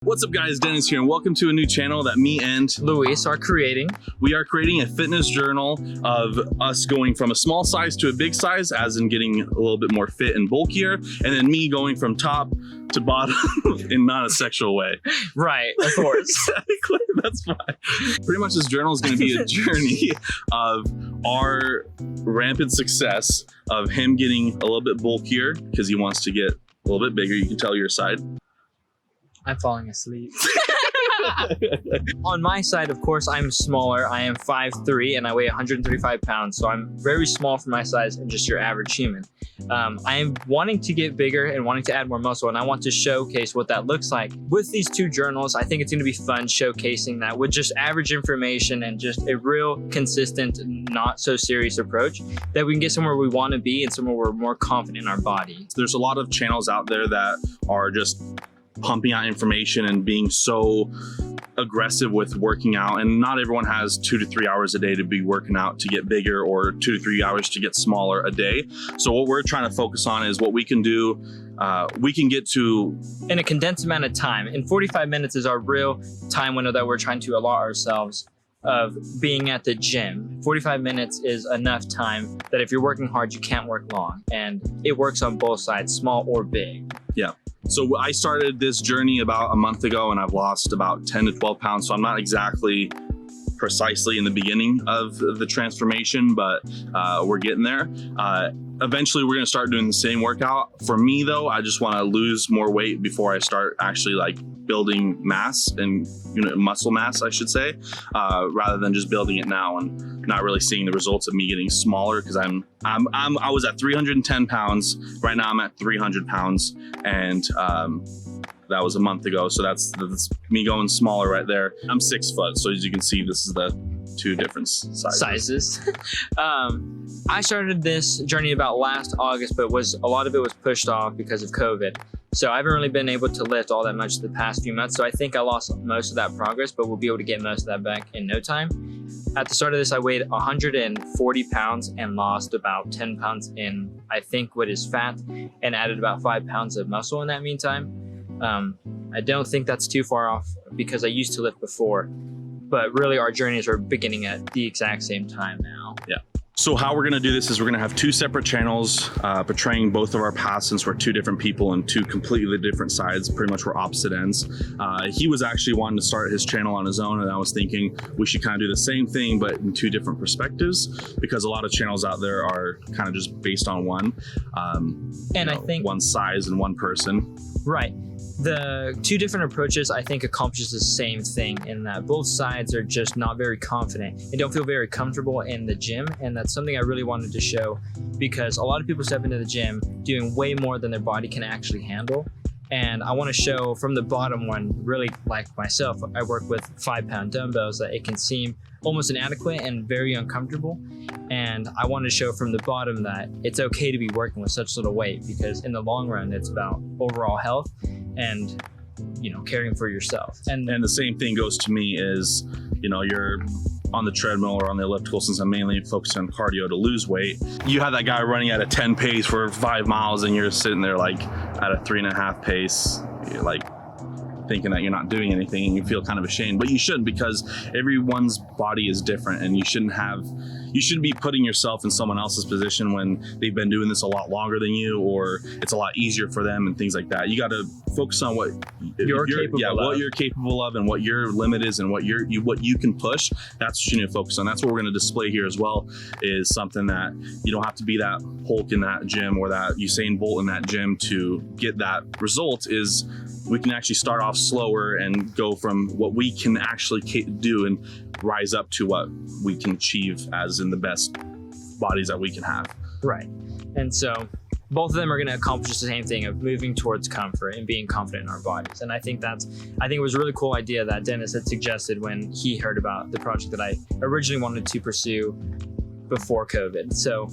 What's up guys, Dennis here and welcome to a new channel that me and Luis are creating. We are creating a fitness journal of us going from a small size to a big size, as in getting a little bit more fit and bulkier, and then me going from top to bottom in not a sexual way. Right, of course. Exactly, that's fine. Pretty much this journal is going to be a journey of our rampant success of him getting a little bit bulkier because he wants to get a little bit bigger. You can tell your side. I'm falling asleep. On my side, of course, I'm smaller. I am 5'3" and I weigh 135 pounds, so I'm very small for my size and just your average human. I am wanting to get bigger and wanting to add more muscle, and I want to showcase what that looks like. With these two journals, I think it's going to be fun showcasing that with just average information and just a real consistent, not so serious approach, that we can get somewhere we want to be and somewhere we're more confident in our body. There's a lot of channels out there that are just pumping out information and being so aggressive with working out, and not everyone has 2 to 3 hours a day to be working out to get bigger, or 2 to 3 hours to get smaller a day. So what we're trying to focus on is what we can do. We can get to in a condensed amount of time. In 45 minutes is our real time window that we're trying to allot ourselves of being at the gym. 45 minutes is enough time that if you're working hard, you can't work long, and it works on both sides, small or big. Yeah. So I started this journey about a month ago and I've lost about 10 to 12 pounds. So I'm not exactly precisely in the beginning of the transformation, but we're getting there. Eventually we're gonna start doing the same workout. For me though, I just wanna lose more weight before I start actually like building mass and muscle mass, I should say, rather than just building it now and not really seeing the results of me getting smaller, because I was at 310 pounds. Right now I'm at 300 pounds, and that was a month ago. So that's me going smaller right there. I'm 6 foot, so as you can see, this is the two different sizes. I started this journey about last August, but a lot of it was pushed off because of COVID. So I haven't really been able to lift all that much the past few months. So I think I lost most of that progress, but we'll be able to get most of that back in no time. At the start of this, I weighed 140 pounds and lost about 10 pounds in, I think, what is fat, and added about 5 pounds of muscle in that meantime. I don't think that's too far off because I used to lift before, but really our journeys are beginning at the exact same time now. Yeah. So how we're gonna do this is we're gonna have 2 separate channels portraying both of our paths, since we're 2 different people and 2 completely different sides. Pretty much we're opposite ends. He was actually wanting to start his channel on his own, and I was thinking we should kind of do the same thing but in 2 different perspectives, because a lot of channels out there are kind of just based on one. And I think one size and one person. Right. The 2 different approaches, I think, accomplishes the same thing, in that both sides are just not very confident and don't feel very comfortable in the gym. And that's something I really wanted to show, because a lot of people step into the gym doing way more than their body can actually handle. And I want to show from the bottom one, really like myself, I work with 5-pound dumbbells, that it can seem almost inadequate and very uncomfortable. And I want to show from the bottom that it's okay to be working with such little weight, because in the long run, it's about overall health and, caring for yourself. And the same thing goes to me is, you're on the treadmill or on the elliptical, since I'm mainly focused on cardio to lose weight. You have that guy running at a 10 pace for 5 miles and you're sitting there like at a 3.5 pace, you're like thinking that you're not doing anything, and you feel kind of ashamed, but you shouldn't, because everyone's body is different, and you shouldn't be putting yourself in someone else's position when they've been doing this a lot longer than you, or it's a lot easier for them and things like that. You got to focus on what you're capable of and what your limit is and what you can push. That's what you need to focus on. That's what we're going to display here as well, is something that you don't have to be that Hulk in that gym or that Usain Bolt in that gym to get that result. Is we can actually start off slower and go from what we can actually do and rise up to what we can achieve as in the best bodies that we can have. Right. And so both of them are going to accomplish the same thing of moving towards comfort and being confident in our bodies. And I think it was a really cool idea that Dennis had suggested when he heard about the project that I originally wanted to pursue before COVID. So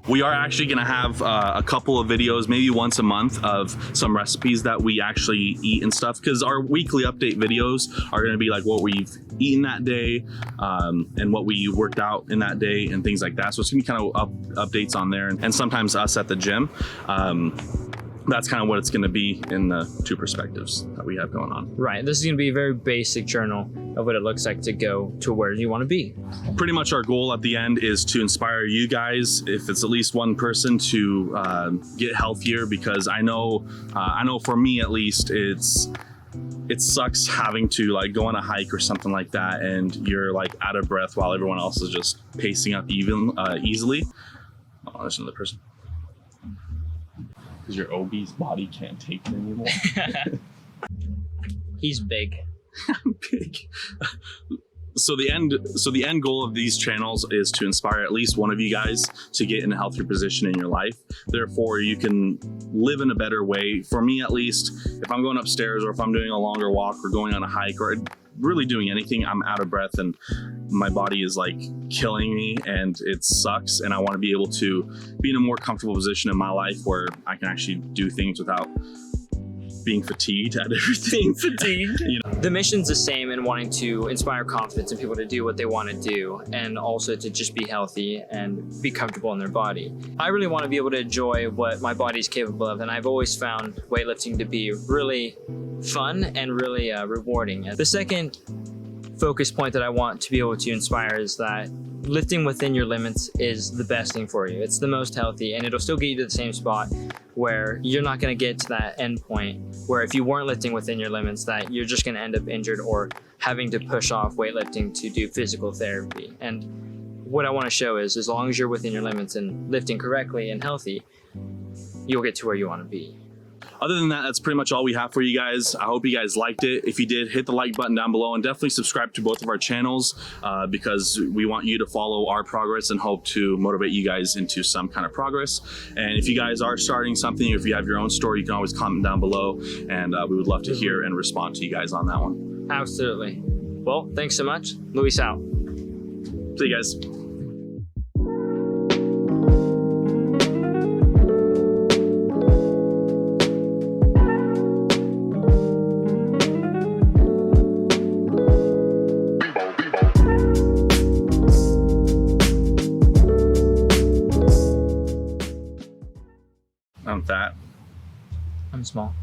we are actually going to have a couple of videos, maybe once a month, of some recipes that we actually eat and stuff, because our weekly update videos are going to be like what we've eaten that day and what we worked out in that day and things like that. So it's going to be kind of updates on there, and sometimes us at the gym. that's kind of what it's going to be in the two perspectives that we have going on. Right. This is going to be a very basic journal of what it looks like to go to where you want to be. Pretty much our goal at the end is to inspire you guys, if it's at least one person, to get healthier, because I know for me at least, it sucks having to like go on a hike or something like that and you're like out of breath while everyone else is just pacing up easily. Oh, there's another person. Because your obese body can't take it anymore. He's big. Big. So the end goal of these channels is to inspire at least one of you guys to get in a healthier position in your life. Therefore, you can live in a better way. For me, at least, if I'm going upstairs or if I'm doing a longer walk or going on a hike or really doing anything, I'm out of breath and my body is like killing me and it sucks. And I want to be able to be in a more comfortable position in my life where I can actually do things without being fatigued at everything. Fatigued. You know? The mission's the same in wanting to inspire confidence in people to do what they want to do and also to just be healthy and be comfortable in their body. I really want to be able to enjoy what my body's capable of, and I've always found weightlifting to be really fun and really rewarding. The second focus point that I want to be able to inspire is that lifting within your limits is the best thing for you. It's the most healthy, and it'll still get you to the same spot where you're not going to get to that end point where if you weren't lifting within your limits that you're just going to end up injured or having to push off weightlifting to do physical therapy. And what I want to show is as long as you're within your limits and lifting correctly and healthy, you'll get to where you want to be. Other than that, that's pretty much all we have for you guys. I hope you guys liked it. If you did, hit the like button down below and definitely subscribe to both of our channels because we want you to follow our progress and hope to motivate you guys into some kind of progress. And if you guys are starting something, or if you have your own story, you can always comment down below and we would love to hear and respond to you guys on that one. Absolutely. Well, thanks so much. Luis out. See you guys. I'm fat. I'm small.